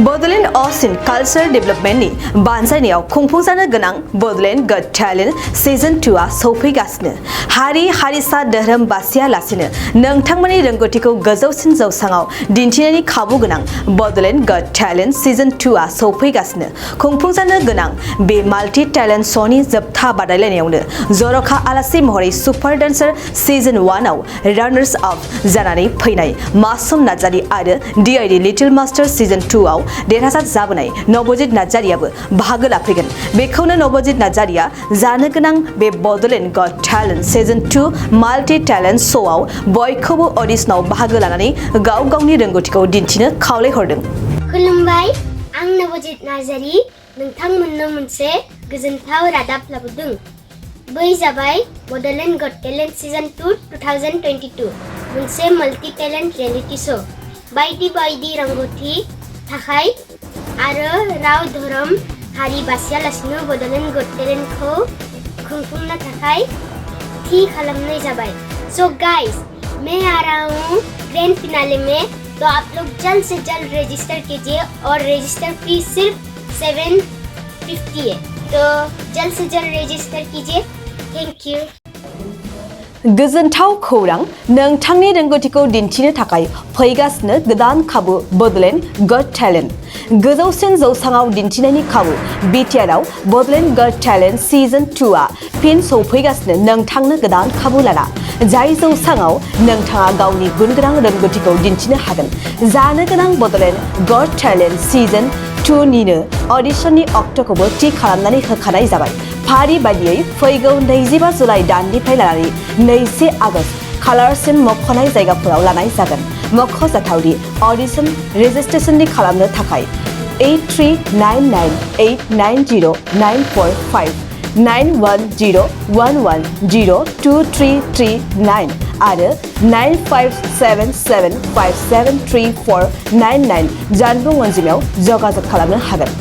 Bodoland Austin Cultural Developmentनि बानजायनायाव खुंफुंजानो गोनां Bodoland Got Talent Season 2आ सौफैगासिनो। हारि हारिसा धोरोम बासियालासेनो नोंथांमोननि रोंगौथिखौ गोजौसिन जौसाङाव दिन्थिनायनि खाबु गोनां Bodoland Got Talent Season 2आ सौफैगासिनो। खुंफुंजानो गोनां बे माल्टी टेलेन्ट श'नि जोबथा बादायलायनायावनो जर'खा आलासि महरै सुपार डान्सार सिजन 1आव रानार्स आप जानानै फैनाय मासूम नार्जारी आरो DID लिटिल मास्टार सिजन 2आव देरहासार जाबोनाय नब'ज नार्जारीआबो बाहागो लाफैगोन। बेखौनो नब'ज नार्जारीआ जानो गोनां बे Bodoland Got Talent Season 2 multi talent श'आव बयखौबो अडिशनाव बाहागो लानानै गाव गावनि रोंगौथिखौ दिन्थिनो खावलायहरदों। खुलुमबाय, आं नब'ज नार्जारी नोंथांमोननो मोनसे गोजोनथाव रादाब लाबोदों। बै जाबाय Bodoland Got Talent Season 2 2022 मोनसे माल्टी टेलेन्ट रियेलिटी श'। बायदि बायदि रोंगौथि थाखाय आरो राव धोरोम हारि बासियालासिनो Bodoland Got Talent खौ खुंफुंनो थाखाय थि खालामनाय जाबाय। सो गाइस, मैं आ रहा हूँ ग्रैंड फिनाले में, तो आप लोग जल्द से जल्द रजिस्टर कीजिए और रजिस्टर फीस सिर्फ 750 है, तो जल्द से जल्द रजिस्टर कीजिए। Thank you. गोजोनथाव खौरां, नोंथांनि रोंगौथिखौ दिन्थिनो थाखाय फैगासिनो गोदान खाबु Bodoland Got Talent। गोजौसिन जौसाङाव दिन्थिनायनि खाबु BTRआव Bodoland Got Talent Season 2आ फिन सौफैगासिनो नोंथांनो गोदान खाबु लाना। जाय जौसाङाव नोंथाङा गावनि गुनगोनां रोंगौथिखौ दिन्थिनो हागोन। जानो गोनां Bodoland Got Talent Season 2निनो अडिशननि अक्ट'खौबो थि खालामनानै होखानाय जाबाय। फारि बायदियै फैगौ 25 जुलाइ दाननिफ्राय लानानै 2 आगस्त खालारसिम मख'नाय जायगाफोराव लानाय जागोन। मख'जाथावदि अडिशन रेजिस्ट्रेशननि खालामनो थाखाय 8399890945 9101102339 आरो 9577573499 जानबुं अनजिमायाव जगाजग खालामनो हागोन।